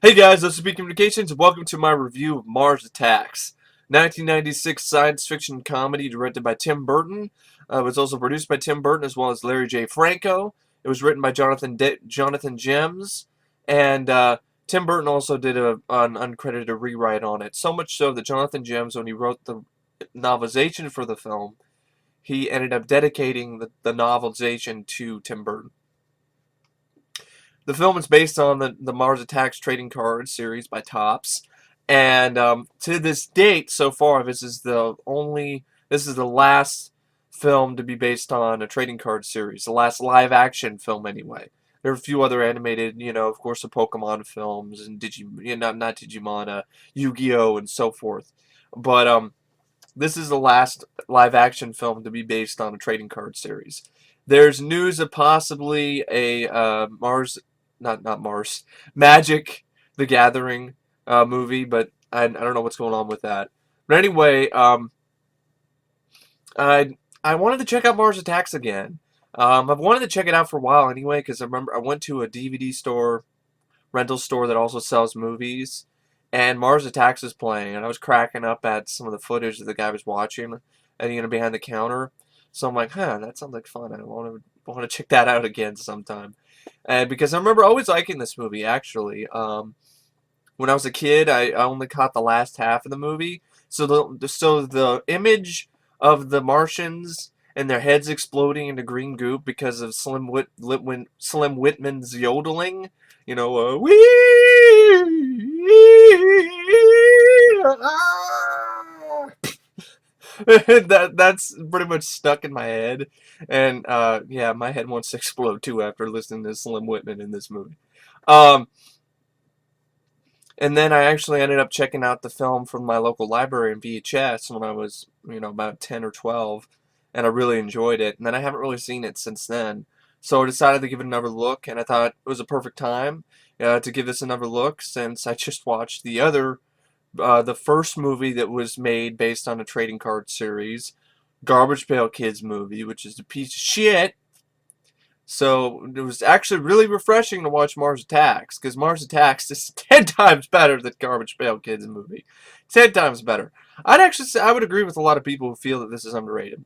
Hey guys, this is B Communications, and welcome to my review of Mars Attacks, 1996 science fiction comedy directed by Tim Burton. It was also produced by Tim Burton as well as Larry J. Franco. It was written by Jonathan Gems, and Tim Burton also did an uncredited rewrite on it. So much so that Jonathan Gems, when he wrote the novelization for the film, he ended up dedicating the novelization to Tim Burton. The film is based on the Mars Attacks trading card series by Topps, and to this date, so far, this is the last film to be based on a trading card series, the last live action film anyway. There are a few other animated, of course, the Pokemon films and not Digimon, Yu-Gi-Oh, and so forth. But this is the last live action film to be based on a trading card series. There's news of possibly a not Mars, Magic the Gathering movie, but I don't know what's going on with that. But anyway, I wanted to check out Mars Attacks again. I've wanted to check it out for a while anyway, because I remember I went to a DVD store, rental store that also sells movies, and Mars Attacks was playing, and I was cracking up at some of the footage that the guy was watching, and behind the counter. So I'm like, that sounds like fun. I want to check that out again sometime. And because I remember always liking this movie, actually. When I was a kid, I only caught the last half of the movie. So the image of the Martians and their heads exploding into green goop because of Slim Whitman's yodeling, wee, that's pretty much stuck in my head, and yeah, my head wants to explode too after listening to Slim Whitman in this movie. Um, and then I actually ended up checking out the film from my local library in VHS when I was, about 10 or 12, and I really enjoyed it. And then I haven't really seen it since then. So I decided to give it another look, and I thought it was a perfect time to give this another look since I just watched the first movie that was made based on a trading card series, Garbage Pail Kids movie, which is a piece of shit. So it was actually really refreshing to watch Mars Attacks, because Mars Attacks is 10 times better than Garbage Pail Kids movie. 10 times better. I'd actually say I would agree with a lot of people who feel that this is underrated.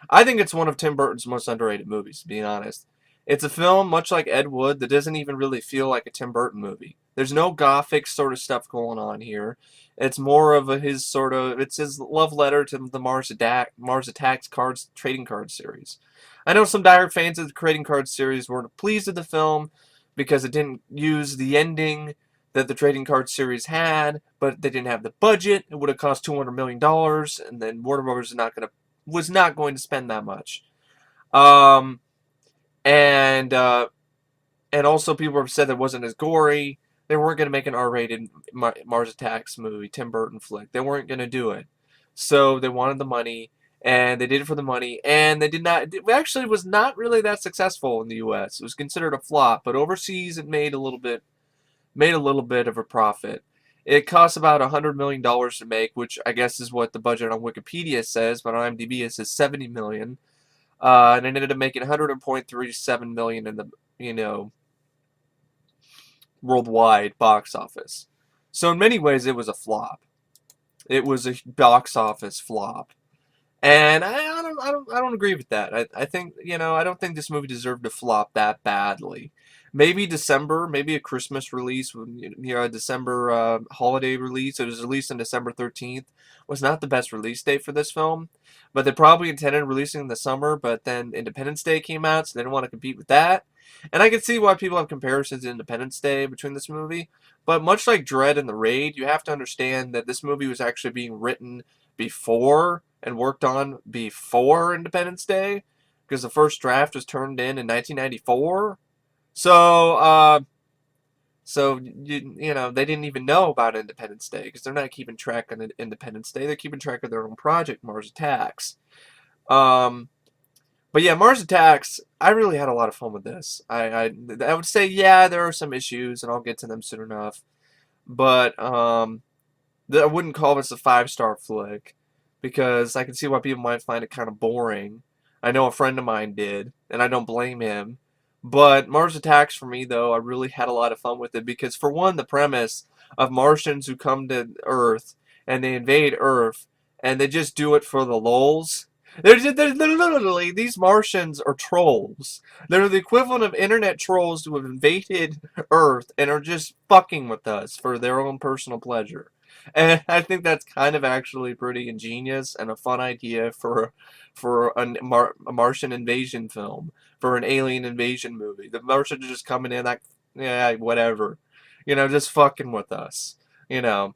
I think it's one of Tim Burton's most underrated movies, to be honest. It's a film, much like Ed Wood, that doesn't even really feel like a Tim Burton movie. There's no gothic sort of stuff going on here. It's more of it's his love letter to the Mars Attacks cards trading card series. I know some diehard fans of the trading card series weren't pleased with the film because it didn't use the ending that the trading card series had, but they didn't have the budget. It would have cost $200 million, and then Warner Brothers was not going to spend that much. Um, and also people were upset that it wasn't as gory. They weren't going to make an R-rated Mars Attacks movie, Tim Burton flick. They weren't going to do it. So they wanted the money, and they did it for the money, and they did not. It actually was not really that successful in the U.S. It was considered a flop, but overseas it made a little bit of a profit. It cost about $100 million to make, which I guess is what the budget on Wikipedia says, but on IMDb it says $70 million. And it ended up making $100.37 million in the worldwide box office. So in many ways, it was a flop. It was a box office flop, and I don't agree with that. I think I don't think this movie deserved to flop that badly. Maybe December, maybe a Christmas release, a December holiday release. It was released on December 13th. Was not the best release date for this film, but they probably intended releasing in the summer. But then Independence Day came out, so they didn't want to compete with that. And I can see why people have comparisons to Independence Day between this movie. But much like Dread and The Raid, you have to understand that this movie was actually being written before and worked on before Independence Day, because the first draft was turned in 1994. So, they didn't even know about Independence Day because they're not keeping track on Independence Day. They're keeping track of their own project, Mars Attacks. Um, but yeah, Mars Attacks. I really had a lot of fun with this. I would say yeah, there are some issues, and I'll get to them soon enough. But I wouldn't call this a 5-star flick because I can see why people might find it kind of boring. I know a friend of mine did, and I don't blame him. But Mars Attacks for me, though, I really had a lot of fun with it because, for one, the premise of Martians who come to Earth and they invade Earth and they just do it for the lulz. They're literally, these Martians are trolls. They're the equivalent of internet trolls who have invaded Earth and are just fucking with us for their own personal pleasure. And I think that's kind of actually pretty ingenious and a fun idea for a Martian invasion film, for an alien invasion movie. The Martians are just coming in like, yeah, whatever. Just fucking with us. You know,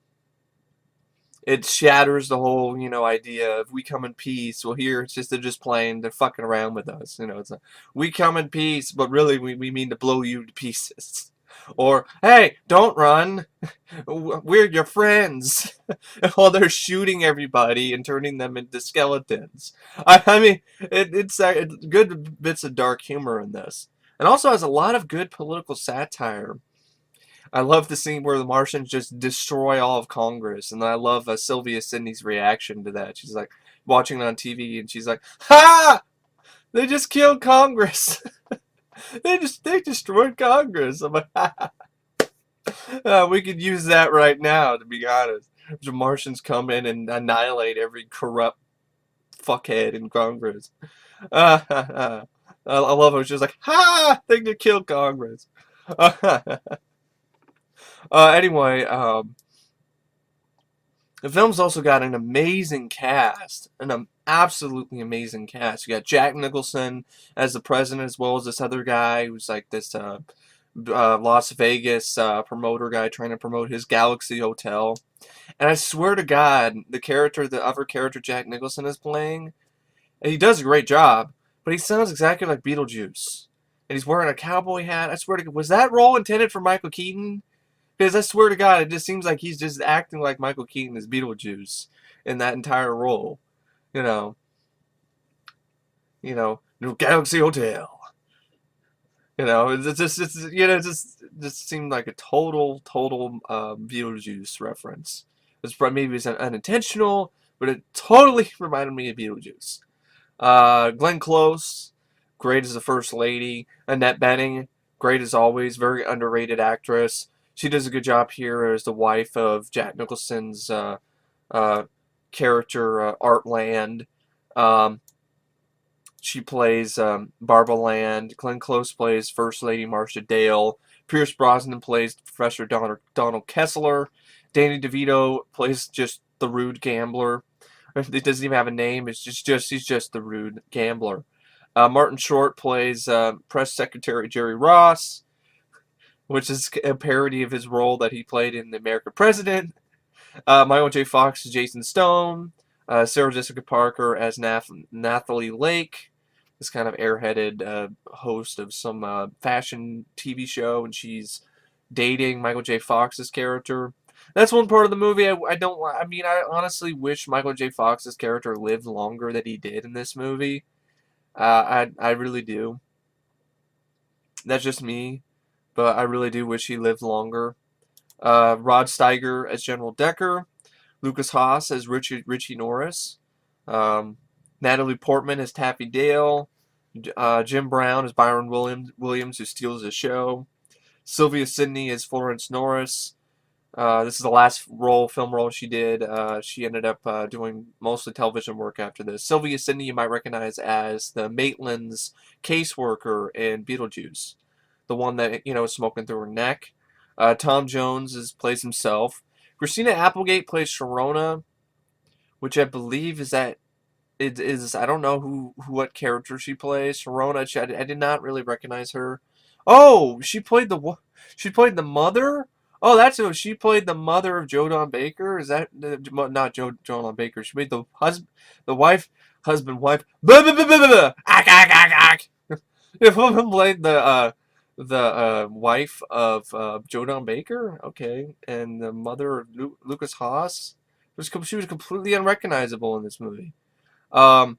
it shatters the whole, idea of we come in peace. Well, here it's just they're just playing, they're fucking around with us. It's like, we come in peace, but really we mean to blow you to pieces. Or, hey, don't run. We're your friends. While they're shooting everybody and turning them into skeletons. I mean, it's good bits of dark humor in this. And also has a lot of good political satire. I love the scene where the Martians just destroy all of Congress, and I love Sylvia Sidney's reaction to that. She's like watching it on TV, and she's like, "Ha! They just killed Congress. they destroyed Congress." I'm like, we could use that right now, to be honest. The Martians come in and annihilate every corrupt fuckhead in Congress. I love it. She's like, "Ha! They just killed Congress." Anyway, the film's also got an amazing cast, an absolutely amazing cast. You got Jack Nicholson as the president, as well as this other guy who's like this Las Vegas promoter guy trying to promote his Galaxy Hotel. And I swear to God, the other character Jack Nicholson is playing, and he does a great job, but he sounds exactly like Beetlejuice. And he's wearing a cowboy hat. I swear to God, was that role intended for Michael Keaton? Because I swear to God, it just seems like he's just acting like Michael Keaton as Beetlejuice in that entire role. You know, New Galaxy Hotel. It just seemed like a total Beetlejuice reference. Maybe it's unintentional, but it totally reminded me of Beetlejuice. Glenn Close, great as the First Lady. Annette Bening, great as always, very underrated actress. She does a good job here as the wife of Jack Nicholson's character, Art Land. She plays Barbara Land. Glenn Close plays First Lady Marcia Dale. Pierce Brosnan plays Professor Donald Kessler. Danny DeVito plays just the rude gambler. It doesn't even have a name. He's just the rude gambler. Martin Short plays Press Secretary Jerry Ross, which is a parody of his role that he played in The American President. Michael J. Fox as Jason Stone. Sarah Jessica Parker as Natalie Lake, this kind of airheaded host of some fashion TV show, and she's dating Michael J. Fox's character. That's one part of the movie I honestly wish Michael J. Fox's character lived longer than he did in this movie. I really do. That's just me, but I really do wish he lived longer. Rod Steiger as General Decker. Lukas Haas as Richie Norris. Natalie Portman as Taffy Dale. Jim Brown as Byron Williams, who steals the show. Sylvia Sidney as Florence Norris. This is the last film role she did. She ended up doing mostly television work after this. Sylvia Sidney you might recognize as the Maitland's caseworker in Beetlejuice. The one that, is smoking through her neck. Tom Jones plays himself. Christina Applegate plays Sharona, which I believe is I don't know what character she plays. Sharona, I did not really recognize her. Oh, she played the mother? Oh, that's who she played, the mother of Joe Don Baker. Is that not Joe Don Baker? She played the wife. Blah, blah, blah, blah, blah. Ack, ack, ack, ack. If woman played the wife of Joe Don Baker, okay, and the mother of Lukas Haas. She was completely unrecognizable in this movie. Pam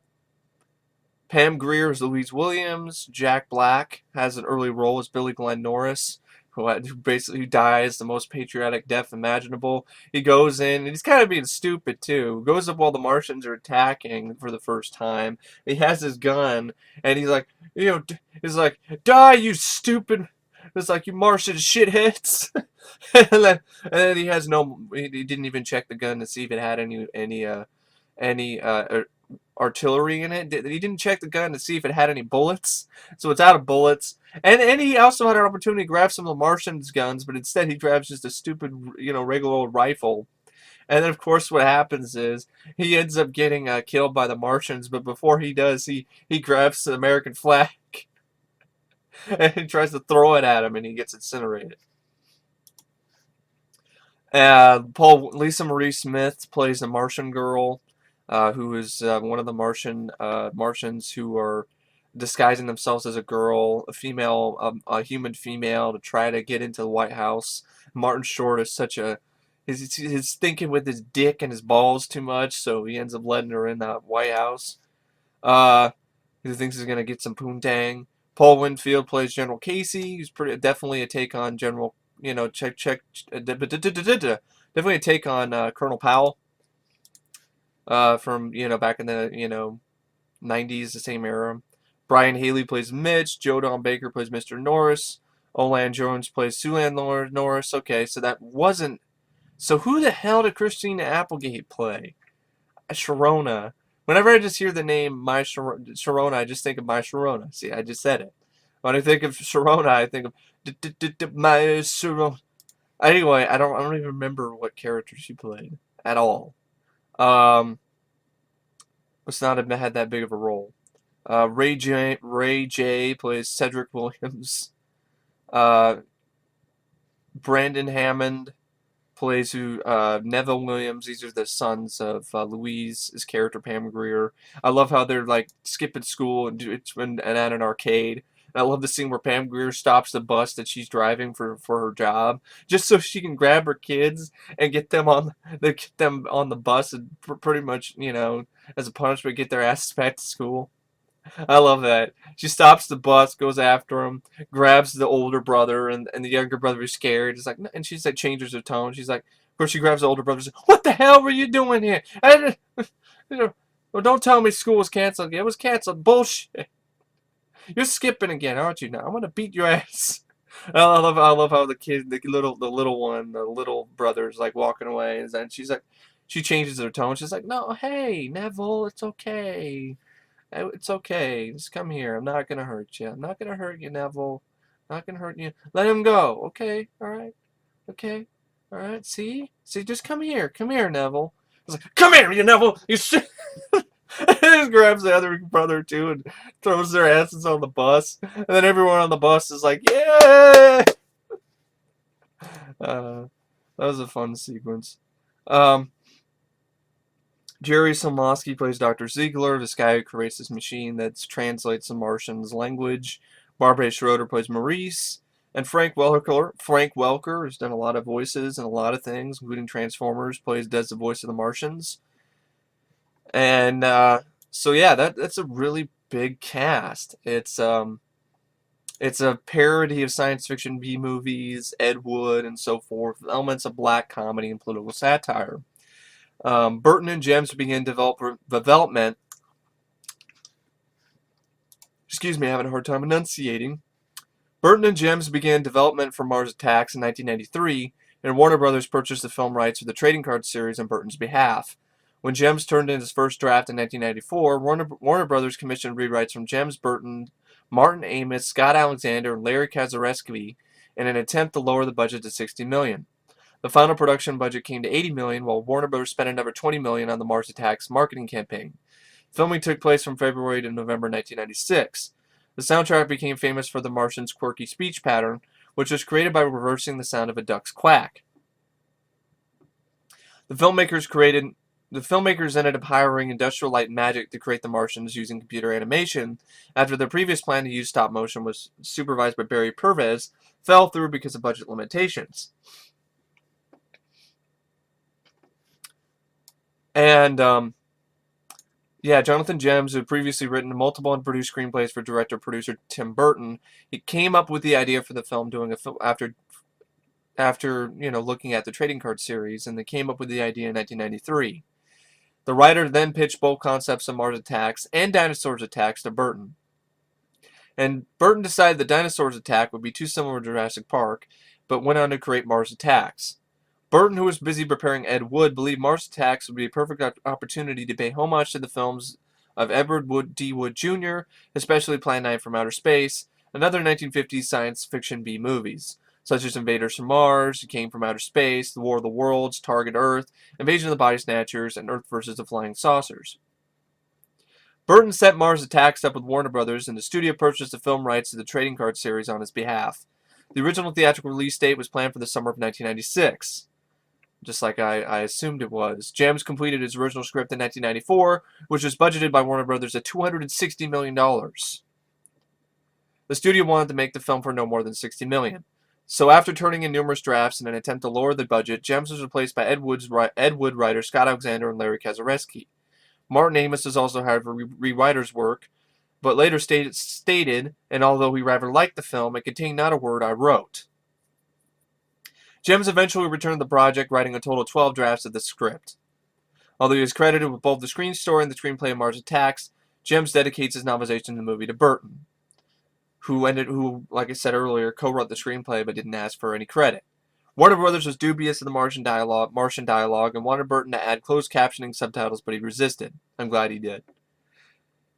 Grier is Louise Williams. Jack Black has an early role as Billy Glenn Norris, who dies the most patriotic death imaginable. He goes in, and he's kind of being stupid too. Goes up while the Martians are attacking for the first time. He has his gun, and he's like, he's like, die, you stupid. It's like, you Martian shitheads. and then he didn't even check the gun to see if it had any artillery in it. He didn't check the gun to see if it had any bullets, so it's out of bullets. And he also had an opportunity to grab some of the Martians' guns, but instead he grabs just a stupid, regular old rifle. And then, of course, what happens is he ends up getting killed by the Martians, but before he does, he grabs the American flag and he tries to throw it at him, and he gets incinerated. Lisa Marie Smith plays a Martian girl, who is one of the Martians who are disguising themselves as a girl, a human female, to try to get into the White House. Martin Short is he's thinking with his dick and his balls too much, so he ends up letting her in the White House. He thinks he's gonna get some poontang. Paul Winfield plays General Casey. He's definitely a take on General, definitely a take on Colonel Powell. From back in the 90s, the same era. Brian Haley plays Mitch. Joe Don Baker plays Mr. Norris. Olan Jones plays Sulan Norris. Okay, so that wasn't. So who the hell did Christina Applegate play? Sharona. Whenever I just hear the name My Sharona, I just think of My Sharona. See, I just said it. When I think of Sharona, I think of My Sharona. Anyway, I don't even remember what character she played at all. Must not have had that big of a role. Ray J plays Cedric Williams. Brandon Hammond plays Neville Williams. These are the sons of Louise's character, Pam Grier. I love how they're like skipping school and at an arcade. And I love the scene where Pam Grier stops the bus that she's driving for her job, just so she can grab her kids and get them on the bus and pretty much, as a punishment, get their asses back to school. I love that. She stops the bus, goes after him, grabs the older brother, and the younger brother is scared. It's like, and she's like, changes her tone. She's like, of course, she grabs the older brother. She's like, what the hell were you doing here? Well, don't tell me school was canceled. It was canceled. Bullshit. You're skipping again, aren't you? Now I'm gonna beat your ass. I love how the little brother's like walking away, and then she changes her tone. She's like, no, hey, Neville, it's okay. It's okay. Just come here. I'm not going to hurt you. I'm not going to hurt you, Neville. I'm not going to hurt you. Let him go. Okay. All right. Okay. All right. See? Just come here. Come here, Neville. I was like, come here, you Neville. You shit. And he just grabs the other brother, too, and throws their asses on the bus. And then everyone on the bus is like, yeah! That was a fun sequence. Jerry Solmosky plays Dr. Ziegler, this guy who creates this machine that translates the Martian's language. Barbara Schroeder plays Maurice. And Frank Welker has done a lot of voices and a lot of things, including Transformers, does the voice of the Martians. And so yeah, that's a really big cast. It's a parody of science fiction B movies, Ed Wood, and so forth, with elements of black comedy and political satire. Burton and Gems began development. Excuse me, having a hard time enunciating. Burton and Gems began development for Mars Attacks in 1993, and Warner Brothers purchased the film rights for the trading card series on Burton's behalf. When Gems turned in his first draft in 1994, Warner Brothers commissioned rewrites from Gems, Burton, Martin Amis, Scott Alexander, and Larry Kazareski in an attempt to lower the budget to $60 million. The final production budget came to $80 million, while Warner Bros. Spent another $20 million on the Mars Attacks marketing campaign. Filming took place from February to November 1996. The soundtrack became famous for the Martian's quirky speech pattern, which was created by reversing the sound of a duck's quack. The filmmakers ended up hiring Industrial Light and Magic to create the Martians using computer animation, after their previous plan to use stop motion was supervised by Barry Purves fell through because of budget limitations. And, Jonathan Gems, who had previously written multiple and produced screenplays for director-producer Tim Burton, he came up with the idea for the film after after, looking at the trading card series, and they came up with the idea in 1993. The writer then pitched both concepts of Mars Attacks and Dinosaurs Attacks to Burton. And Burton decided that Dinosaurs Attack would be too similar to Jurassic Park, but went on to create Mars Attacks. Burton, who was busy preparing Ed Wood, believed Mars Attacks would be a perfect opportunity to pay homage to the films of Edward D. Wood Jr., especially Plan 9 from Outer Space, and other 1950s science fiction B movies, such as Invaders from Mars, He Came from Outer Space, The War of the Worlds, Target Earth, Invasion of the Body Snatchers, and Earth vs. the Flying Saucers. Burton set Mars Attacks up with Warner Brothers, and the studio purchased the film rights to the trading card series on his behalf. The original theatrical release date was planned for the summer of 1996. Just like I assumed it was. Gems completed his original script in 1994, which was budgeted by Warner Brothers at $260 million. The studio wanted to make the film for no more than $60 million. So after turning in numerous drafts in an attempt to lower the budget, Gems was replaced by Ed Wood writer Scott Alexander and Larry Kazareski. Martin Amis is also hired for rewriter's work, but later stated, and although he rather liked the film, it contained not a word I wrote. Gems eventually returned to the project, writing a total of 12 drafts of the script. Although he is credited with both the screen story and the screenplay of Mars Attacks, Gems dedicates his novelization of the movie to Burton, who, like I said earlier, co-wrote the screenplay but didn't ask for any credit. Warner Brothers was dubious of the Martian dialogue and wanted Burton to add closed captioning subtitles, but he resisted. I'm glad he did.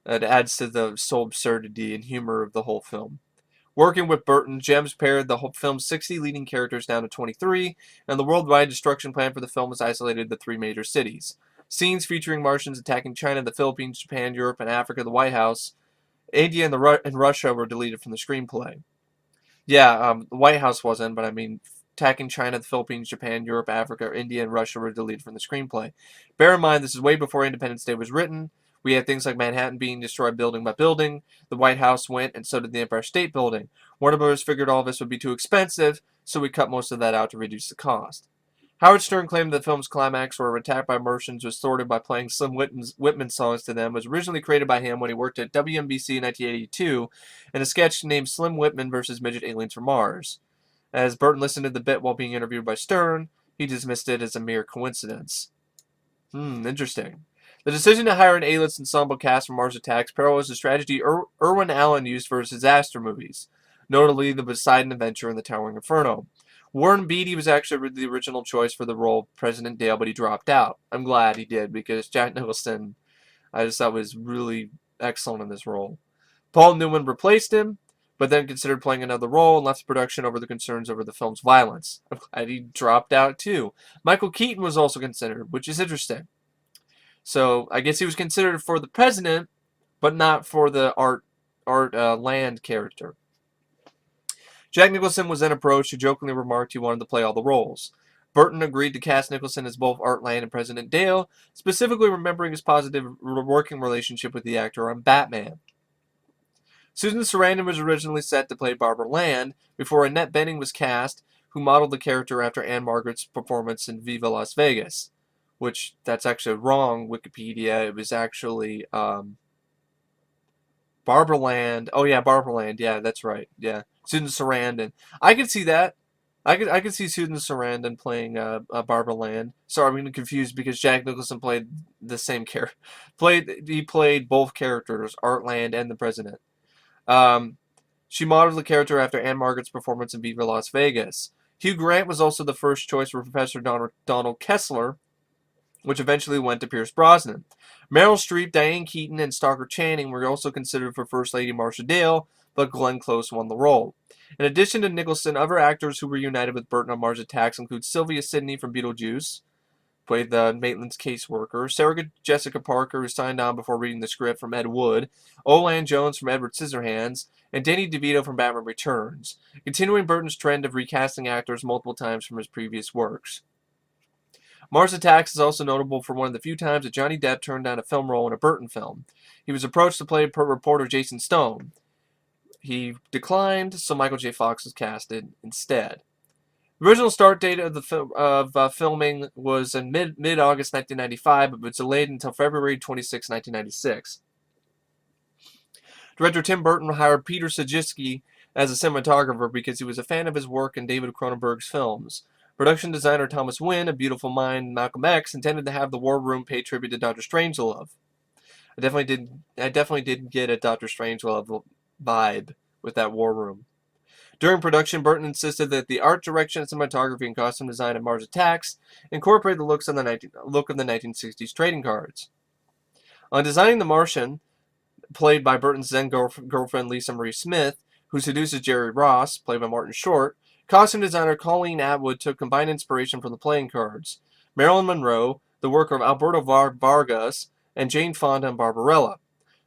It adds to the soul absurdity and humor of the whole film. Working with Burton, Gems pared the whole film's 60 leading characters down to 23, and the worldwide destruction plan for the film was isolated to 3 major cities. Scenes featuring Martians attacking China, the Philippines, Japan, Europe, and Africa, the White House, India, and Russia were deleted from the screenplay. Yeah, the White House wasn't, but I mean, attacking China, the Philippines, Japan, Europe, Africa, India, and Russia were deleted from the screenplay. Bear in mind, this is way before Independence Day was written. We had things like Manhattan being destroyed building by building. The White House went, and so did the Empire State Building. Warner Brothers figured all this would be too expensive, so we cut most of that out to reduce the cost. Howard Stern claimed the film's climax, where attack by Martians was thwarted by playing Slim Whitman songs to them, was originally created by him when he worked at WNBC in 1982 in a sketch named Slim Whitman vs. Midget Aliens from Mars. As Burton listened to the bit while being interviewed by Stern, he dismissed it as a mere coincidence. Interesting. The decision to hire an A-list ensemble cast for Mars Attacks parallels the strategy Irwin Allen used for his disaster movies, notably The Poseidon Adventure and The Towering Inferno. Warren Beatty was actually the original choice for the role of President Dale, but he dropped out. I'm glad he did, because Jack Nicholson, I just thought, was really excellent in this role. Paul Newman replaced him, but then considered playing another role and left the production over the concerns over the film's violence. I'm glad he dropped out too. Michael Keaton was also considered, which is interesting. So I guess he was considered for the president, but not for the Art Land character. Jack Nicholson was then approached, who jokingly remarked he wanted to play all the roles. Burton agreed to cast Nicholson as both Art Land and President Dale, specifically remembering his positive working relationship with the actor on Batman. Susan Sarandon was originally set to play Barbara Land before Annette Bening was cast, who modeled the character after Anne Margaret's performance in Viva Las Vegas. Which, that's actually wrong, Wikipedia. It was actually Barbara Land. Oh yeah, Barbara Land. Yeah, that's right. Yeah, Susan Sarandon. I could see that. I could see Susan Sarandon playing Barbara Land. Sorry, I'm getting confused because Jack Nicholson played the same character. He played both characters, Art Land and the President. She modeled the character after Anne Margaret's performance in Viva Las Vegas. Hugh Grant was also the first choice for Professor Donald Kessler, which eventually went to Pierce Brosnan. Meryl Streep, Diane Keaton, and Stockard Channing were also considered for First Lady Marcia Dale, but Glenn Close won the role. In addition to Nicholson, other actors who were united with Burton on Mars Attacks include Sylvia Sidney from Beetlejuice, played the Maitland's caseworker, Sarah Jessica Parker, who signed on before reading the script, from Ed Wood, Olan Jones from Edward Scissorhands, and Danny DeVito from Batman Returns, continuing Burton's trend of recasting actors multiple times from his previous works. Mars Attacks is also notable for one of the few times that Johnny Depp turned down a film role in a Burton film. He was approached to play reporter Jason Stone. He declined, so Michael J. Fox was casted instead. The original start date of the filming was in mid-August 1995, but was delayed until February 26, 1996. Director Tim Burton hired Peter Sajewski as a cinematographer because he was a fan of his work in David Cronenberg's films. Production designer Thomas Wynn, A Beautiful Mind, Malcolm X intended to have the War Room pay tribute to Dr. Strangelove. I definitely did get a Dr. Strangelove vibe with that War Room. During production, Burton insisted that the art direction, cinematography, and costume design of Mars Attacks incorporate the look of the 1960s trading cards. On designing The Martian, played by Burton's then girlfriend Lisa Marie Smith, who seduces Jerry Ross, played by Martin Short, costume designer Colleen Atwood took combined inspiration from the playing cards. Marilyn Monroe, the work of Alberto Vargas, and Jane Fonda and Barbarella.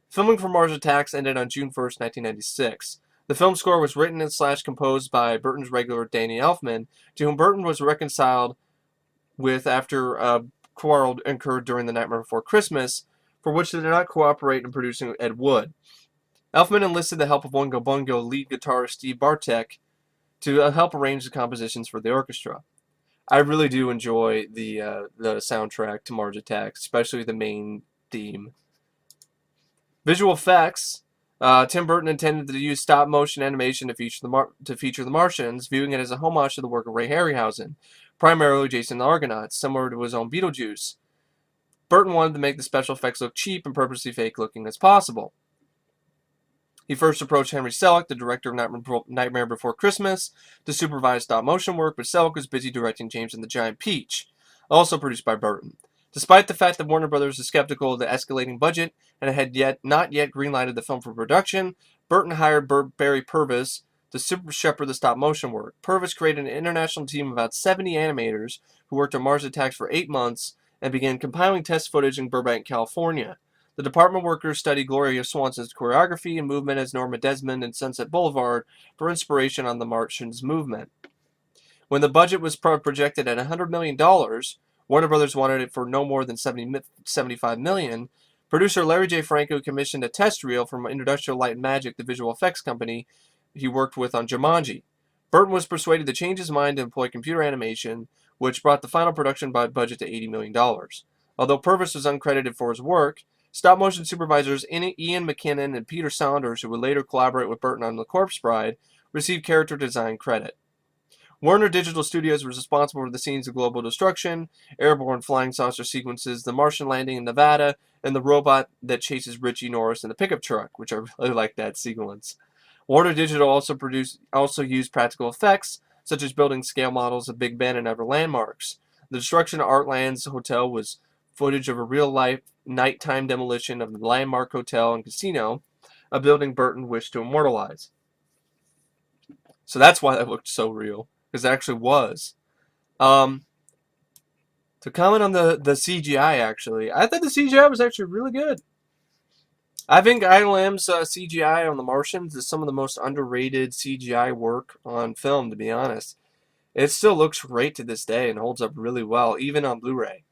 Filming for Mars Attacks ended on June 1st, 1996. The film score was written and composed by Burton's regular Danny Elfman, to whom Burton was reconciled with after a quarrel incurred during The Nightmare Before Christmas, for which they did not cooperate in producing Ed Wood. Elfman enlisted the help of Oingo Boingo lead guitarist Steve Bartek to help arrange the compositions for the orchestra. I really do enjoy the soundtrack to Mars Attacks, especially the main theme. Visual effects. Tim Burton intended to use stop-motion animation to feature the Martians, viewing it as a homage to the work of Ray Harryhausen, primarily Jason the Argonaut, similar to his own Beetlejuice. Burton wanted to make the special effects look cheap and purposely fake-looking as possible. He first approached Henry Selick, the director of Nightmare Before Christmas, to supervise stop-motion work, but Selick was busy directing James and the Giant Peach, also produced by Burton. Despite the fact that Warner Brothers is skeptical of the escalating budget and had not yet greenlighted the film for production, Burton hired Barry Purvis to shepherd the stop-motion work. Purvis created an international team of about 70 animators who worked on Mars Attacks for 8 months and began compiling test footage in Burbank, California. The department workers studied Gloria Swanson's choreography and movement as Norma Desmond in Sunset Boulevard for inspiration on the Martians movement. When the budget was projected at $100 million, Warner Brothers wanted it for no more than $75 million. Producer Larry J. Franco commissioned a test reel from Industrial Light and Magic, the visual effects company he worked with on Jumanji. Burton was persuaded to change his mind to employ computer animation, which brought the final production budget to $80 million. Although Purvis was uncredited for his work, stop-motion supervisors Ian McKinnon and Peter Saunders, who would later collaborate with Burton on The Corpse Bride, received character design credit. Warner Digital Studios was responsible for the scenes of global destruction, airborne flying saucer sequences, the Martian landing in Nevada, and the robot that chases Richie Norris in the pickup truck, which I really like that sequence. Warner Digital also used practical effects, such as building scale models of Big Ben and other landmarks. The destruction of Artlands Hotel was footage of a real-life nighttime demolition of the Landmark Hotel and Casino, a building Burton wished to immortalize. So that's why that looked so real, because it actually was. To comment on the CGI, actually, I thought the CGI was actually really good. I think ILM's CGI on The Martians is some of the most underrated CGI work on film, to be honest. It still looks great to this day and holds up really well, even on Blu-ray.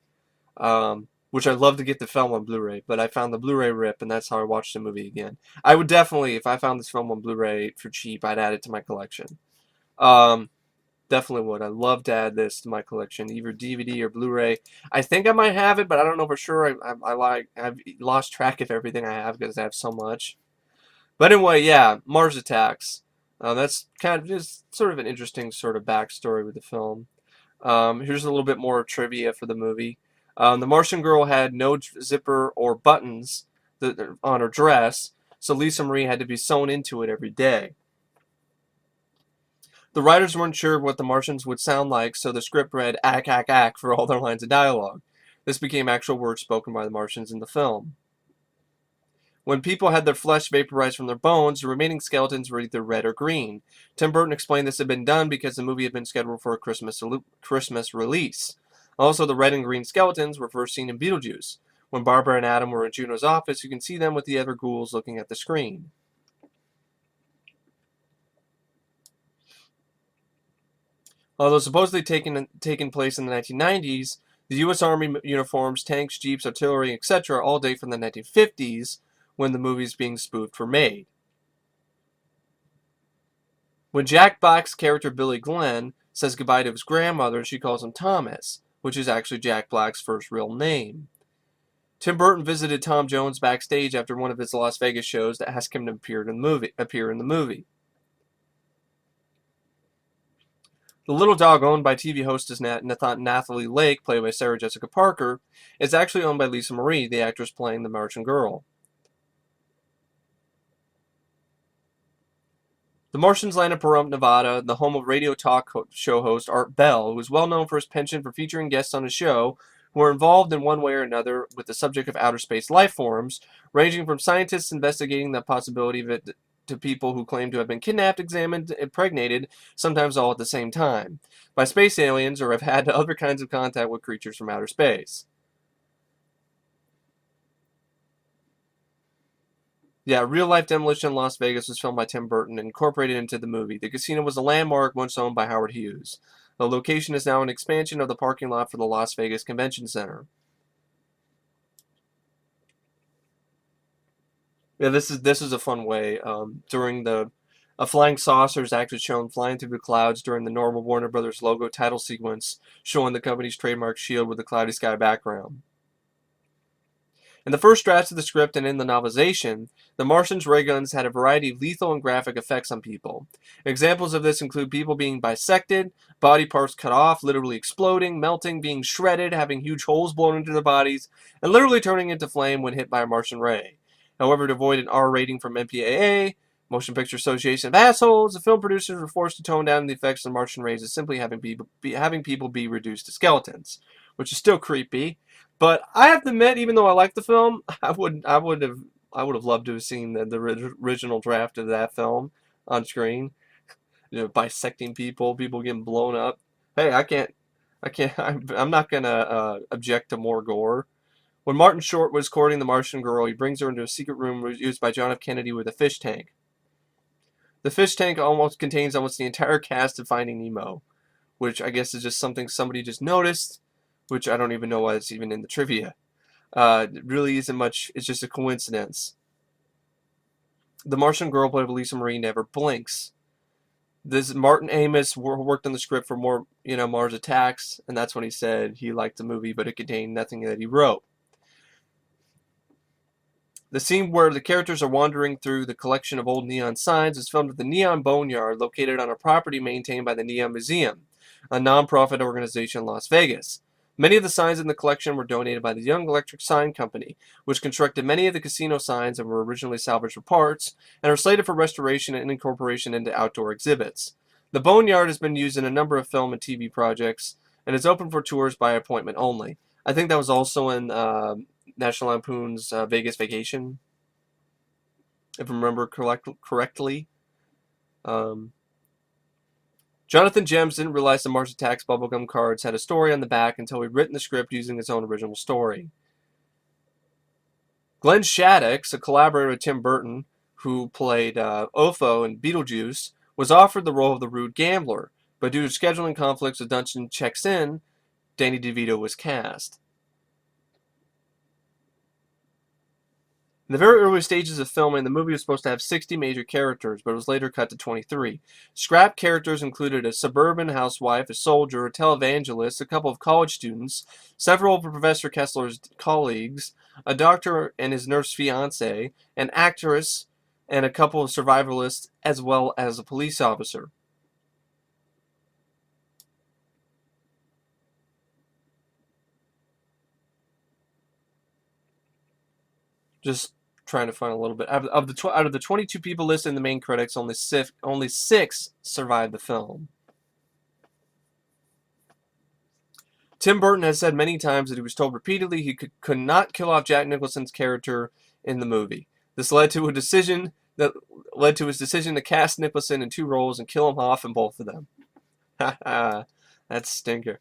Which I'd love to get the film on Blu-ray, but I found the Blu-ray rip, and that's how I watched the movie again. I would definitely, if I found this film on Blu-ray for cheap, I'd add it to my collection. Definitely would. I'd love to add this to my collection, either DVD or Blu-ray. I think I might have it, but I don't know for sure. I've lost track of everything I have because I have so much. But anyway, yeah, Mars Attacks. That's kind of just sort of an interesting sort of backstory with the film. Here's a little bit more trivia for the movie. The Martian girl had no zipper or buttons on her dress, so Lisa Marie had to be sewn into it every day. The writers weren't sure what the Martians would sound like, so the script read "ack, ack, ack" for all their lines of dialogue. This became actual words spoken by the Martians in the film. When people had their flesh vaporized from their bones, the remaining skeletons were either red or green. Tim Burton explained this had been done because the movie had been scheduled for a Christmas release. Also, the red and green skeletons were first seen in Beetlejuice. When Barbara and Adam were in Juno's office, you can see them with the other ghouls looking at the screen. Although supposedly taking place in the 1990s, the U.S. Army uniforms, tanks, jeeps, artillery, etc. all date from the 1950s, when the movies being spoofed were made. When Jack Black's character Billy Glenn says goodbye to his grandmother, she calls him Thomas, which is actually Jack Black's first real name. Tim Burton visited Tom Jones backstage after one of his Las Vegas shows to ask him to appear in the movie. The little dog owned by TV hostess Natalie Lake, played by Sarah Jessica Parker, is actually owned by Lisa Marie, the actress playing the Martian girl. The Martians land in Pahrump, Nevada, the home of radio talk show host Art Bell, who is well known for his penchant for featuring guests on his show who are involved in one way or another with the subject of outer space life forms, ranging from scientists investigating the possibility of it to people who claim to have been kidnapped, examined, impregnated, sometimes all at the same time, by space aliens or have had other kinds of contact with creatures from outer space. Yeah, real-life demolition in Las Vegas was filmed by Tim Burton and incorporated into the movie. The casino was a landmark once owned by Howard Hughes. The location is now an expansion of the parking lot for the Las Vegas Convention Center. Yeah, this is a fun way. A flying saucer is actually shown flying through the clouds during the normal Warner Brothers logo title sequence, showing the company's trademark shield with a cloudy sky background. In the first drafts of the script and in the novelization, the Martians' ray guns had a variety of lethal and graphic effects on people. Examples of this include people being bisected, body parts cut off, literally exploding, melting, being shredded, having huge holes blown into their bodies, and literally turning into flame when hit by a Martian ray. However, to avoid an R rating from MPAA, Motion Picture Association of Assholes, the film producers were forced to tone down the effects of the Martian rays as simply having people be reduced to skeletons, which is still creepy. But I have to admit, even though I like the film, I would have loved to have seen the original draft of that film on screen. Bisecting people getting blown up. Hey, I'm not gonna object to more gore. When Martin Short was courting the Martian girl, he brings her into a secret room used by John F. Kennedy with a fish tank. The fish tank contains almost the entire cast of Finding Nemo, which I guess is just something somebody just noticed, which I don't even know why it's even in the trivia. It really isn't much. It's just a coincidence. The Martian girl, played by Lisa Marie, never blinks. This Martin Amis worked on the script for more, Mars Attacks, and that's when he said he liked the movie, but it contained nothing that he wrote. The scene where the characters are wandering through the collection of old neon signs is filmed at the Neon Boneyard, located on a property maintained by the Neon Museum, a non-profit organization in Las Vegas. Many of the signs in the collection were donated by the Young Electric Sign Company, which constructed many of the casino signs and were originally salvaged for parts, and are slated for restoration and incorporation into outdoor exhibits. The Boneyard has been used in a number of film and TV projects, and is open for tours by appointment only. I think that was also in National Lampoon's Vegas Vacation, if I remember correctly. Jonathan Gems didn't realize the Mars Attacks bubblegum cards had a story on the back until he'd written the script using his own original story. Glenn Shaddix, a collaborator with Tim Burton, who played Ofo in Beetlejuice, was offered the role of the rude gambler, but due to scheduling conflicts with Dungeon Checks In, Danny DeVito was cast. In the very early stages of filming, the movie was supposed to have 60 major characters, but it was later cut to 23. Scrapped characters included a suburban housewife, a soldier, a televangelist, a couple of college students, several of Professor Kessler's colleagues, a doctor and his nurse fiancée, an actress, and a couple of survivalists, as well as a police officer. Just trying to find a little bit out of the 22 people listed in the main credits, only six survived the film. Tim Burton has said many times that he was told repeatedly he could not kill off Jack Nicholson's character in the movie. This led to his decision to cast Nicholson in 2 roles and kill him off in both of them. That's stinker.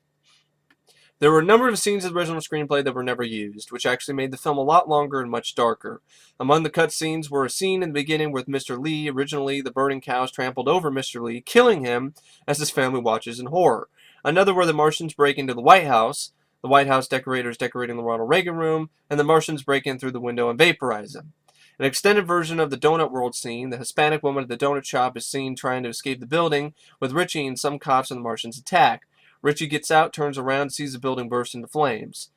There were a number of scenes of the original screenplay that were never used, which actually made the film a lot longer and much darker. Among the cut scenes were a scene in the beginning with Mr. Lee. Originally, the burning cows trampled over Mr. Lee, killing him as his family watches in horror. Another where the Martians break into the White House decorators decorating the Ronald Reagan room, and the Martians break in through the window and vaporize him. An extended version of the Donut World scene, the Hispanic woman at the donut shop is seen trying to escape the building, with Richie and some cops and the Martians attack. Richie gets out, turns around, and sees the building burst into flames.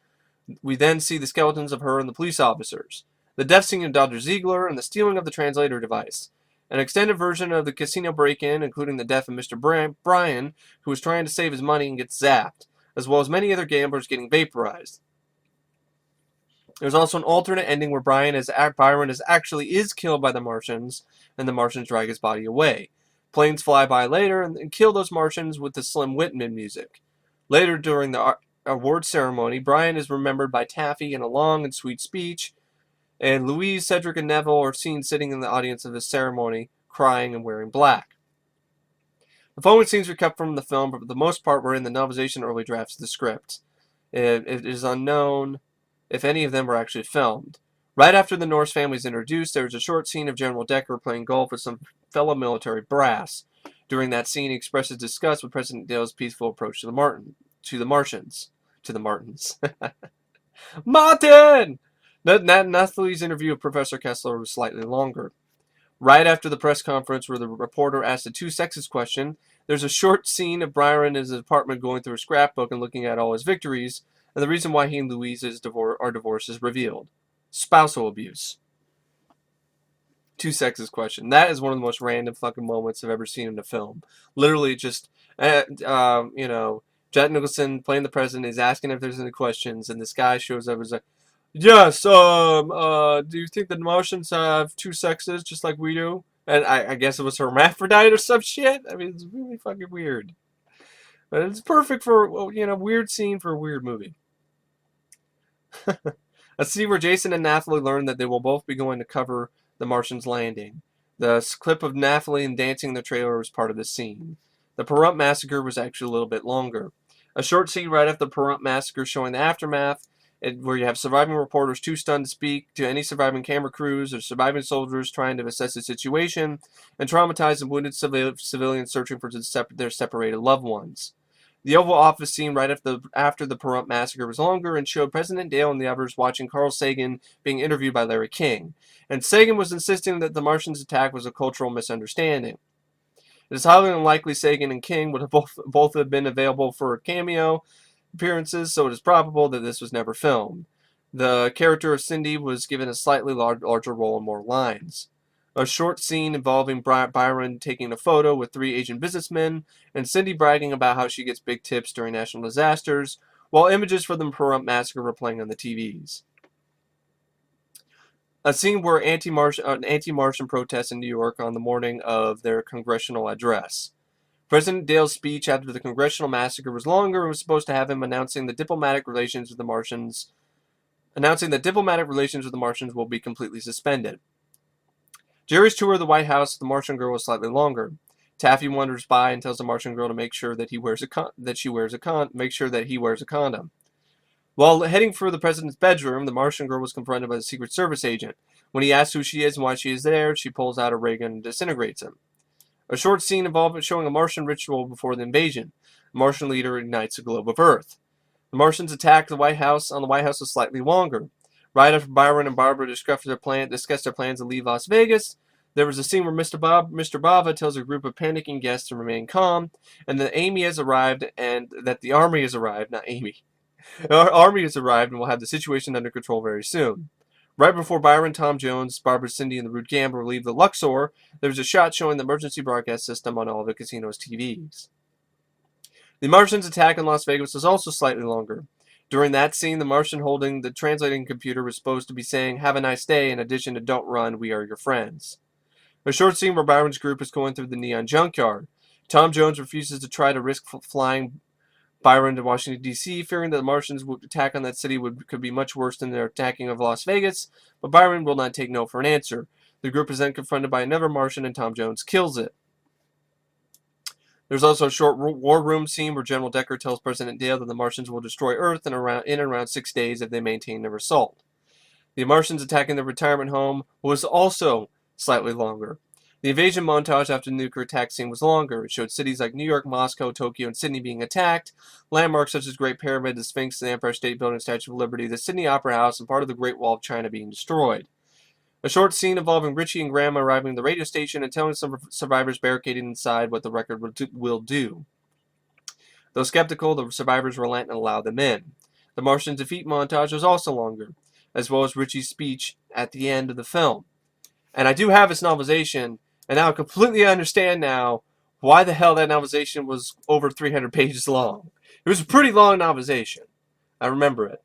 We then see the skeletons of her and the police officers. The death scene of Dr. Ziegler and the stealing of the translator device. An extended version of the casino break-in, including the death of Mr. Brian, who was trying to save his money and gets zapped, as well as many other gamblers getting vaporized. There's also an alternate ending where Byron actually is killed by the Martians, and the Martians drag his body away. Planes fly by later and kill those Martians with the Slim Whitman music. Later, during the award ceremony, Brian is remembered by Taffy in a long and sweet speech, and Louise, Cedric, and Neville are seen sitting in the audience of the ceremony, crying and wearing black. The following scenes were cut from the film, but for the most part were in the novelization early drafts of the script. It is unknown if any of them were actually filmed. Right after the Norse family is introduced, there is a short scene of General Decker playing golf with some fellow military brass. During that scene, he expresses disgust with President Dale's peaceful approach to the Martians. Martin! Natalie's interview with Professor Kessler was slightly longer. Right after the press conference where the reporter asked a two sexist question, there's a short scene of Byron in his apartment going through a scrapbook and looking at all his victories, and the reason why he and Louise are divorced is revealed. Spousal abuse. Two sexist question. That is one of the most random fucking moments I've ever seen in a film. Literally just, Jack Nicholson playing the president is asking if there's any questions, and this guy shows up and is like, yes, do you think the Martians have two sexes just like we do? And I guess it was hermaphrodite or some shit. I mean, it's really fucking weird. But it's perfect for, weird scene for a weird movie. A scene where Jason and Natalie learn that they will both be going to cover the Martians' landing. The clip of Natalie and dancing in the trailer was part of the scene. The Pahrump massacre was actually a little bit longer. A short scene right after the Pahrump massacre showing the aftermath, where you have surviving reporters too stunned to speak to any surviving camera crews or surviving soldiers trying to assess the situation, and traumatized and wounded civilians searching for their separated loved ones. The Oval Office scene right after the Pahrump massacre was longer and showed President Dale and the others watching Carl Sagan being interviewed by Larry King. And Sagan was insisting that the Martians' attack was a cultural misunderstanding. It is highly unlikely Sagan and King would have both have been available for cameo appearances, so it is probable that this was never filmed. The character of Cindy was given a slightly larger role and more lines. A short scene involving Byron taking a photo with three Asian businessmen, and Cindy bragging about how she gets big tips during national disasters, while images for the Pahrump massacre were playing on the TVs. A scene where anti-Martian protests in New York on the morning of their congressional address. President Dale's speech after the congressional massacre was longer and was supposed to have him announcing that diplomatic relations with the Martians will be completely suspended. Jerry's tour of the White House with the Martian girl was slightly longer. Taffy wanders by and tells the Martian girl to make sure that he wears a condom. While heading for the president's bedroom, the Martian girl was confronted by the Secret Service agent. When he asks who she is and why she is there, she pulls out a ray gun and disintegrates him. A short scene involved showing a Martian ritual before the invasion. The Martian leader ignites a globe of Earth. The Martians attack the White House was slightly longer. Right after Byron and Barbara discussed their plans to leave Las Vegas, there was a scene where Mr. Bava tells a group of panicking guests to remain calm, and that Amy has arrived, and that the army has arrived, not Amy. Our army has arrived and will have the situation under control very soon. Right before Byron, Tom Jones, Barbara, Cindy, and the Rude Gambler leave the Luxor, there was a shot showing the emergency broadcast system on all of the casino's TVs. The Martians' attack in Las Vegas was also slightly longer. During that scene, the Martian holding the translating computer was supposed to be saying, "Have a nice day," in addition to "Don't run, we are your friends." A short scene where Byron's group is going through the neon junkyard. Tom Jones refuses to try to risk flying Byron to Washington, D.C., fearing that the Martians' attack on that city could be much worse than their attacking of Las Vegas, but Byron will not take no for an answer. The group is then confronted by another Martian, and Tom Jones kills it. There's also a short war room scene where General Decker tells President Dale that the Martians will destroy Earth in around 6 days if they maintain their assault. The Martians attacking the retirement home was also slightly longer. The invasion montage after the nuclear attack scene was longer. It showed cities like New York, Moscow, Tokyo, and Sydney being attacked, landmarks such as Great Pyramid, the Sphinx, the Empire State Building, Statue of Liberty, the Sydney Opera House, and part of the Great Wall of China being destroyed. A short scene involving Richie and Grandma arriving at the radio station and telling some survivors barricaded inside what the record will do. Though skeptical, the survivors relent and allow them in. The Martian defeat montage was also longer, as well as Richie's speech at the end of the film. And I do have this novelization, And now I completely understand now why the hell that novelization was over 300 pages long. It was a pretty long novelization. I remember it.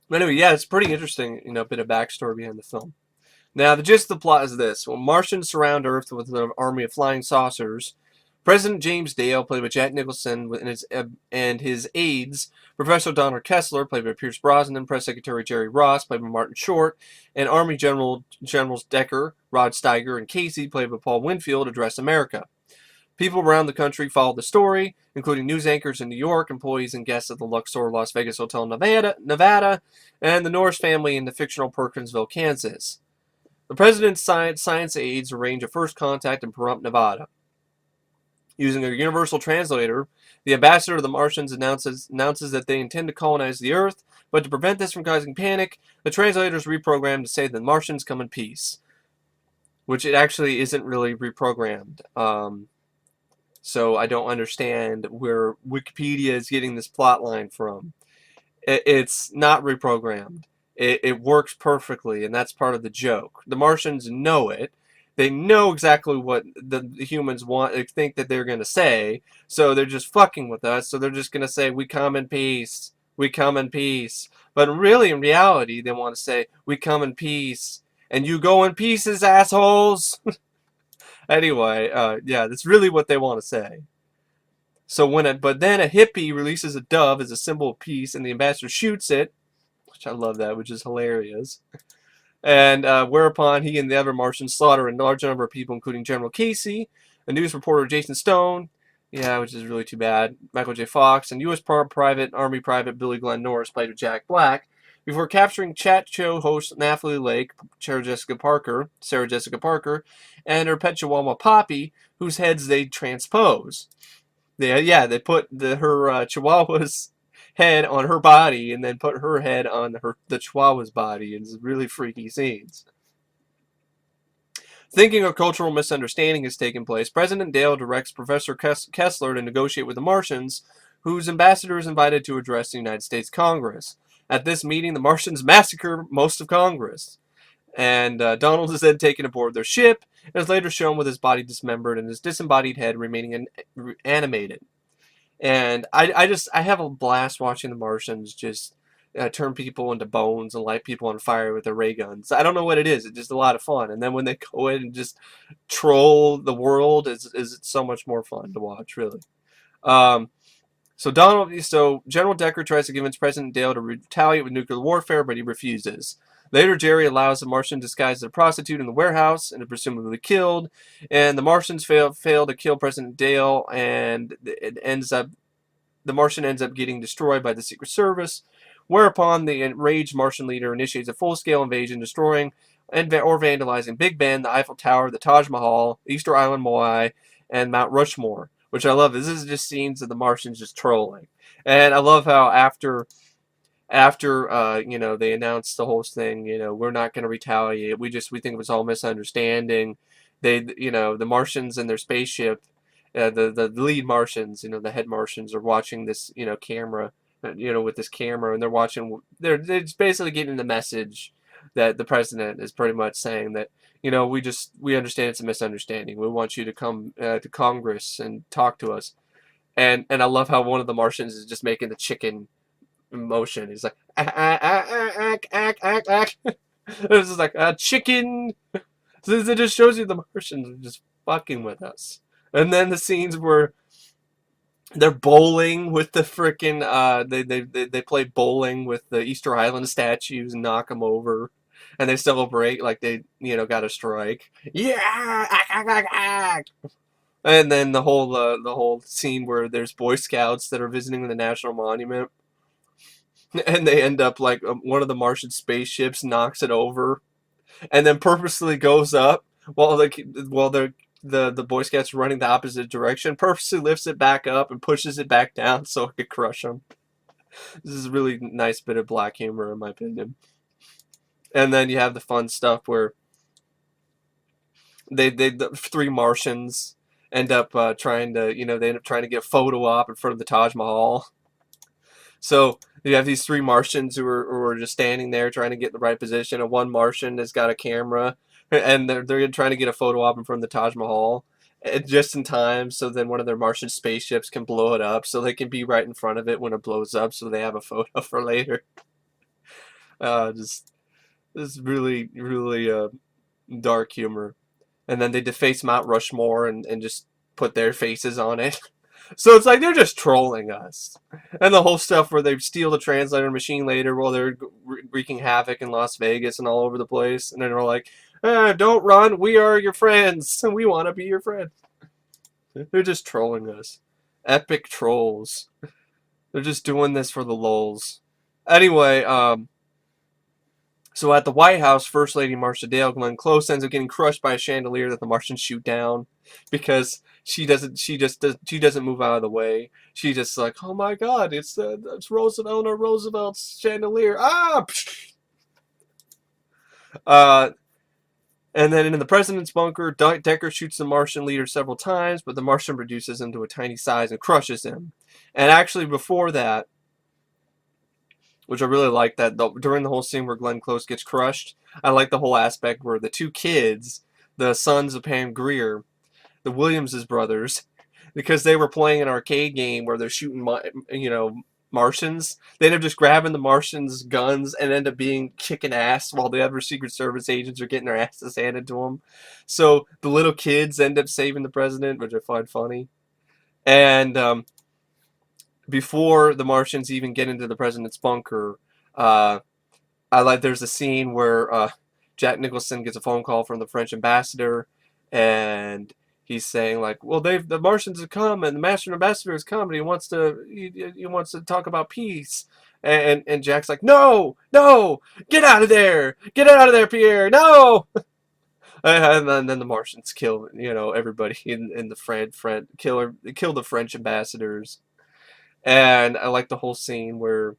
But anyway, yeah, it's pretty interesting, bit of backstory behind the film. Now, the gist of the plot is this. When Martians surround Earth with an army of flying saucers, President James Dale, played by Jack Nicholson, and his aides, Professor Donald Kessler, played by Pierce Brosnan, Press Secretary Jerry Ross, played by Martin Short, and Army Generals Decker, Rod Steiger, and Casey, played by Paul Winfield, address America. People around the country followed the story, including news anchors in New York, employees and guests at the Luxor Las Vegas Hotel Nevada, and the Norris family in the fictional Perkinsville, Kansas. The president's science aides arrange a first contact in Pahrump, Nevada. Using a universal translator, the ambassador of the Martians announces that they intend to colonize the Earth, but to prevent this from causing panic, the translator is reprogrammed to say that the Martians come in peace, which it actually isn't really reprogrammed. So I don't understand where Wikipedia is getting this plot line from. It's not reprogrammed. It works perfectly, and that's part of the joke. The Martians know it. They know exactly what the humans think that they're going to say, so they're just fucking with us. So they're just going to say, we come in peace. We come in peace. But really, in reality, they want to say, we come in peace. And you go in pieces, assholes. Anyway, yeah, that's really what they want to say. So but then a hippie releases a dove as a symbol of peace, and the ambassador shoots it, which I love that, which is hilarious. And whereupon he and the other Martians slaughter a large number of people, including General Casey, a news reporter Jason Stone, yeah, which is really too bad, Michael J. Fox, and U.S. Army Private Billy Glenn Norris, played by Jack Black, before capturing chat show host Natalie Lake, Sarah Jessica Parker, and her pet chihuahua Poppy, whose heads they transpose. They put her chihuahua's head on her body and then put her head on the chihuahua's body. It's really freaky scenes. Thinking a cultural misunderstanding has taken place, President Dale directs Professor Kessler to negotiate with the Martians, whose ambassador is invited to address the United States Congress. At this meeting, the Martians massacre most of Congress. And Donald is then taken aboard their ship and is later shown with his body dismembered and his disembodied head remaining animated. And I have a blast watching the Martians just turn people into bones and light people on fire with their ray guns. I don't know what it is. It's just a lot of fun. And then when they go in and just troll the world, it's so much more fun to watch, really. So General Decker tries to convince President Dale to retaliate with nuclear warfare, but he refuses. Later, Jerry allows the Martian disguised as a prostitute in the warehouse and is presumably killed. And the Martians fail to kill President Dale, and the Martian ends up getting destroyed by the Secret Service. Whereupon the enraged Martian leader initiates a full-scale invasion, destroying or vandalizing Big Ben, the Eiffel Tower, the Taj Mahal, Easter Island Moai, and Mount Rushmore. Which I love. This is just scenes of the Martians just trolling, and I love how after they announced the whole thing, we're not going to retaliate. We think it was all misunderstanding. The Martians and their spaceship, the lead Martians, the head Martians are watching this, camera, with this camera, and they're just basically getting the message that the president is pretty much saying that, we understand it's a misunderstanding. We want you to come to Congress and talk to us. And I love how one of the Martians is just making the chicken motion. He's like, This is like a chicken. So it just shows you the Martians are just fucking with us. And then the scenes where they're bowling with the frickin' they play bowling with the Easter Island statues and knock them over. And they celebrate like they, got a strike. Yeah! And then the whole scene where there's Boy Scouts that are visiting the National Monument. And they end up like one of the Martian spaceships knocks it over. And then purposely goes up while the Boy Scouts are running the opposite direction. Purposely lifts it back up and pushes it back down so it could crush them. This is a really nice bit of black humor in my opinion. And then you have the fun stuff where the three Martians end up trying to get a photo op in front of the Taj Mahal. So you have these three Martians who are just standing there trying to get in the right position, and one Martian has got a camera, and they're trying to get a photo op from the Taj Mahal, just in time, so then one of their Martian spaceships can blow it up, so they can be right in front of it when it blows up, so they have a photo for later. Just this really, really dark humor. And then they deface Mount Rushmore and just put their faces on it. So it's like they're just trolling us. And the whole stuff where they steal the translator machine later while they're wreaking havoc in Las Vegas and all over the place. And then they're like, don't run. We are your friends. We want to be your friends. They're just trolling us. Epic trolls. They're just doing this for the lulz. Anyway, so at the White House, First Lady Marcia Dale, Glenn Close, ends up getting crushed by a chandelier that the Martians shoot down because she doesn't move out of the way. She just like, oh my God, it's Roosevelt or Roosevelt's chandelier. Ah! And then in the president's bunker, Decker shoots the Martian leader several times, but the Martian reduces him to a tiny size and crushes him. And actually, before that, which I really like that during the whole scene where Glenn Close gets crushed, I like the whole aspect where the two kids, the sons of Pam Grier, the Williamses brothers, because they were playing an arcade game where they're shooting, Martians. They end up just grabbing the Martians' guns and end up kicking ass while the other Secret Service agents are getting their asses handed to them. So the little kids end up saving the president, which I find funny. And before the Martians even get into the president's bunker, there's a scene where Jack Nicholson gets a phone call from the French ambassador, and he's saying like, "Well, the Martians have come, and the master ambassador has come, and he wants to talk about peace." And Jack's like, "No, no, get out of there, Pierre, no!" And then the Martians kill everybody in the kill the French ambassadors. And I like the whole scene where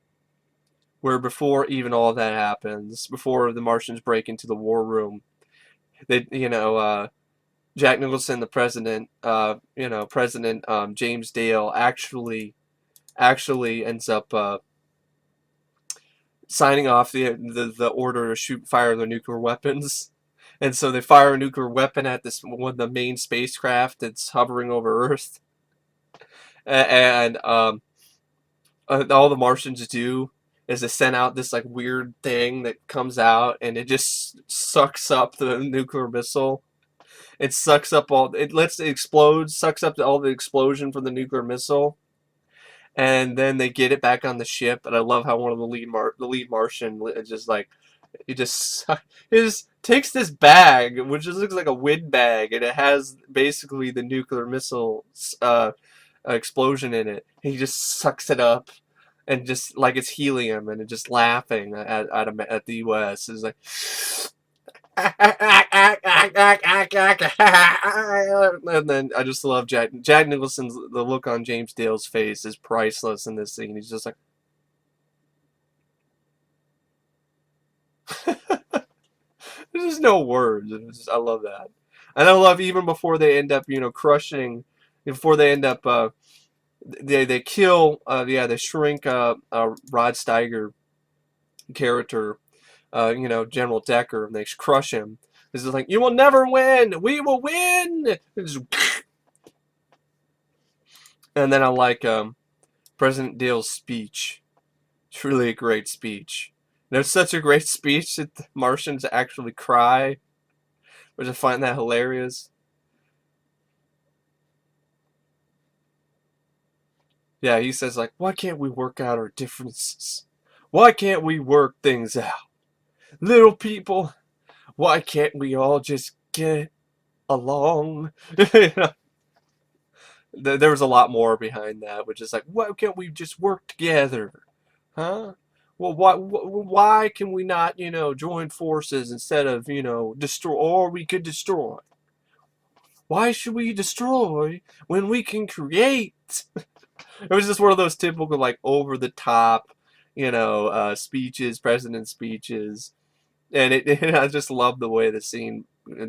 before even all that happens, before the Martians break into the war room, they Jack Nicholson, the president, President James Dale actually ends up signing off the order to fire the nuclear weapons. And so they fire a nuclear weapon at one of the main spacecraft that's hovering over Earth. And all the Martians do is to send out this like weird thing that comes out, and it just sucks up the nuclear missile. It sucks up it lets it explode, sucks up all the explosion from the nuclear missile, and then they get it back on the ship. And I love how one of the lead Martian is just like, he just takes this bag, which just looks like a wind bag, and it has basically the nuclear missile explosion in it. He just sucks it up, and just like it's helium, and just laughing at the U.S. It's like, and then I just love Jack Nicholson's the look on James Dale's face is priceless in this scene. He's just like, there's just no words. I love that, and I love even before they end up crushing, before they end up they kill they shrink Rod Steiger character, General Decker, and they crush him. This is like, you will never win. We will win. And then I like President Dale's speech. It's really a great speech. And it's such a great speech that the Martians actually cry, which I find that hilarious. Yeah, he says like, why can't we work out our differences? Why can't we work things out? Little people, why can't we all just get along? There was a lot more behind that, which is like, why can't we just work together? Huh? Well, why can we not, join forces instead of, destroy, or we could destroy? Why should we destroy when we can create? It was just one of those typical, like, over the top, speeches, president speeches. And I just love the way the scene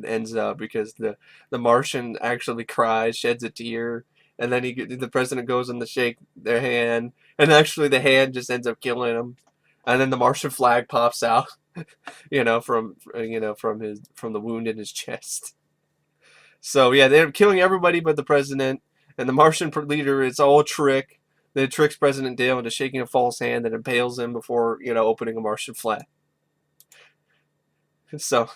ends up, because the Martian actually cries, sheds a tear, and then the president goes in to shake their hand, and actually the hand just ends up killing him, and then the Martian flag pops out, from the wound in his chest. So yeah, they're killing everybody but the president, and the Martian leader. It's all a trick. They tricks President Dale into shaking a false hand that impales him before opening a Martian flag. So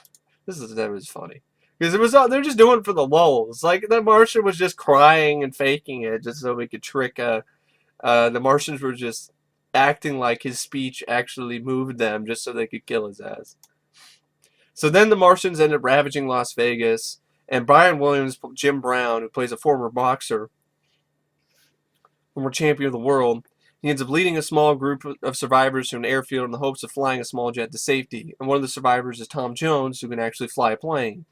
that was funny because they're just doing it for the lulz. Like the Martian was just crying and faking it just so we could trick. The Martians were just acting like his speech actually moved them just so they could kill his ass. So then the Martians end up ravaging Las Vegas, and Brian Williams, Jim Brown, who plays a former boxer, former champion of the world, he ends up leading a small group of survivors to an airfield in the hopes of flying a small jet to safety. And one of the survivors is Tom Jones, who can actually fly a plane.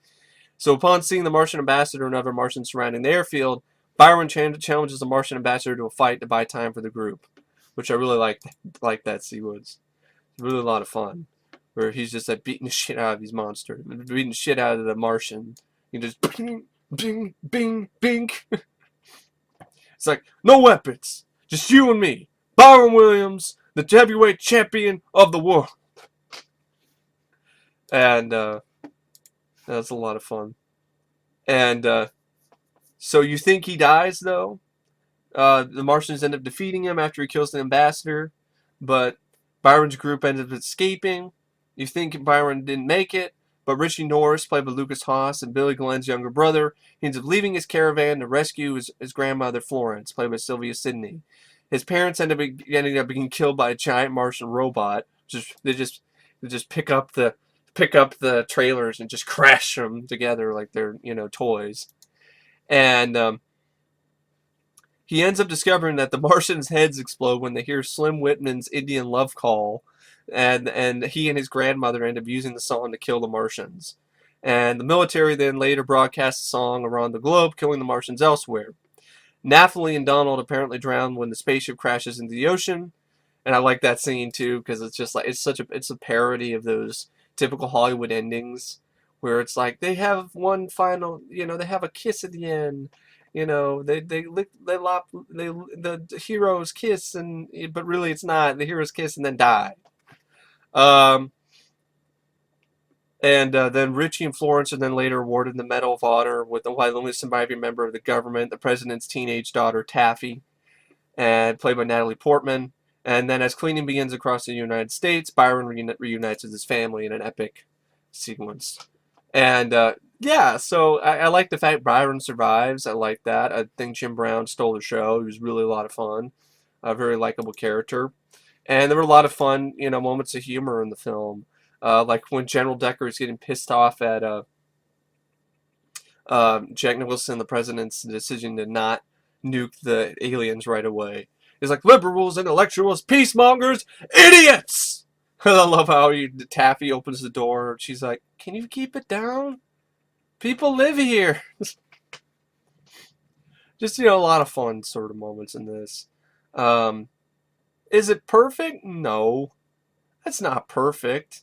So upon seeing the Martian ambassador and other Martians surrounding the airfield, Byron challenges the Martian ambassador to a fight to buy time for the group, which I really like that sequence. It's really a lot of fun, where he's just like beating the shit out of these monsters, beating the shit out of the Martian. He just bing, bing, bing, bing. It's like, no weapons, just you and me. Byron Williams, the heavyweight champion of the world. And that's a lot of fun. And so you think he dies, though? The Martians end up defeating him after he kills the ambassador, but Byron's group ends up escaping. You think Byron didn't make it, but Richie Norris, played by Lukas Haas, and Billy Glenn's younger brother, he ends up leaving his caravan to rescue his grandmother Florence, played by Sylvia Sidney. His parents ended up being killed by a giant Martian robot. They just pick up the trailers and just crash them together like they're toys. And he ends up discovering that the Martians' heads explode when they hear Slim Whitman's Indian Love Call, and he and his grandmother end up using the song to kill the Martians. And the military then later broadcasts the song around the globe, killing the Martians elsewhere. Natalie and Donald apparently drown when the spaceship crashes into the ocean, and I like that scene too because it's just like it's a parody of those typical Hollywood endings where it's like they have one final, they have a kiss at the end, the heroes kiss, but really it's not. The heroes kiss and then die. And then Richie and Florence are then later awarded the Medal of Honor with the only surviving member of the government, the president's teenage daughter, Taffy, and played by Natalie Portman. And then as cleaning begins across the United States, Byron reunites with his family in an epic sequence. And so I like the fact Byron survives. I like that. I think Jim Brown stole the show. He was really a lot of fun. A very likable character. And there were a lot of fun, moments of humor in the film. Like when General Decker is getting pissed off at Jack Nicholson, the president's decision to not nuke the aliens right away. He's like, liberals, intellectuals, peacemongers, idiots! I love how Taffy opens the door. She's like, can you keep it down? People live here. Just, a lot of fun sort of moments in this. Is it perfect? No. It's not perfect.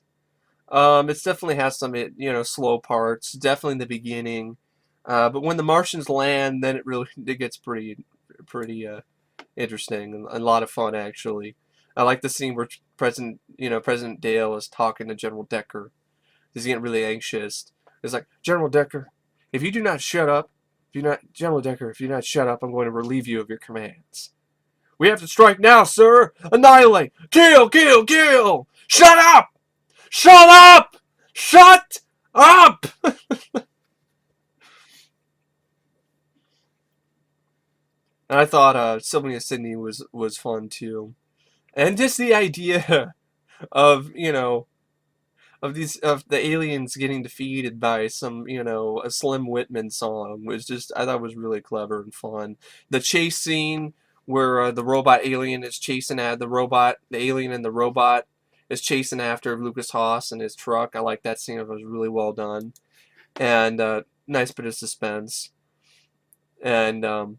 It definitely has some, slow parts. Definitely in the beginning. But when the Martians land, then it gets pretty interesting and a lot of fun, actually. I like the scene where President Dale is talking to General Decker. He's getting really anxious. It's like, General Decker, if you do not shut up, General Decker, if you do not shut up, I'm going to relieve you of your commands. We have to strike now, sir! Annihilate! Kill! Kill! Kill! Shut up! Shut up! Shut up! And I thought Sylvia Sidney was fun too. And just the idea of, of the aliens getting defeated by some, a Slim Whitman song was just, I thought was really clever and fun. The chase scene where the robot alien is chasing at the alien and the robot is chasing after Lukas Haas and his truck. I like that scene. It was really well done. And nice bit of suspense. And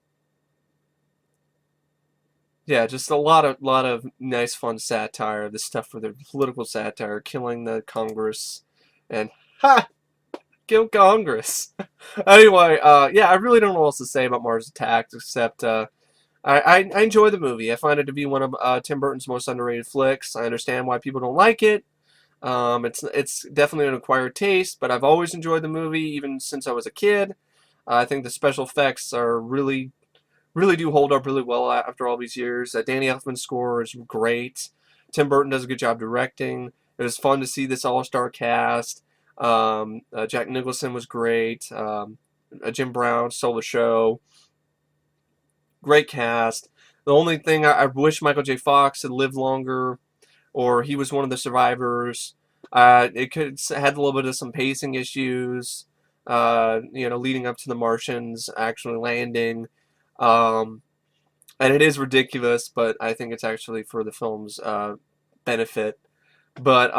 yeah, just a lot of nice fun satire. This stuff for the political satire, killing the Congress, and ha! Kill Congress. Anyway, yeah, I really don't know what else to say about Mars Attacks except I enjoy the movie. I find it to be one of Tim Burton's most underrated flicks. I understand why people don't like it. It's definitely an acquired taste, but I've always enjoyed the movie even since I was a kid. I think the special effects are really do hold up really well after all these years. Danny Elfman's score is great. Tim Burton does a good job directing. It was fun to see this all-star cast. Jack Nicholson was great. Jim Brown stole the show. Great cast. The only thing I wish Michael J. Fox had lived longer, or he was one of the survivors. It could had a little bit of some pacing issues. Leading up to the Martians actually landing. Um, and it is ridiculous, but I think it's actually for the film's benefit. But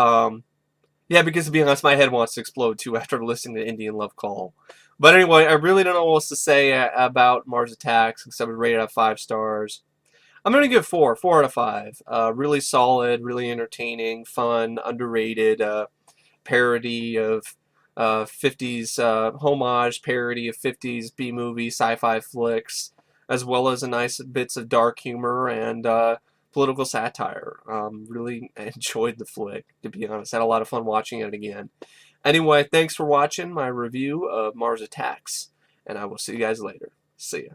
yeah, because to be honest, my head wants to explode too after listening to Indian Love Call. But anyway, I really don't know what else to say about Mars Attacks except it's rated at 5 stars. I'm going to give 4 out of 5. Really solid, really entertaining, fun, underrated parody of 50s, homage parody of 50s B-movie sci-fi flicks, as well as a nice bits of dark humor and political satire. Really enjoyed the flick, to be honest. Had a lot of fun watching it again. Anyway, thanks for watching my review of Mars Attacks, and I will see you guys later. See ya.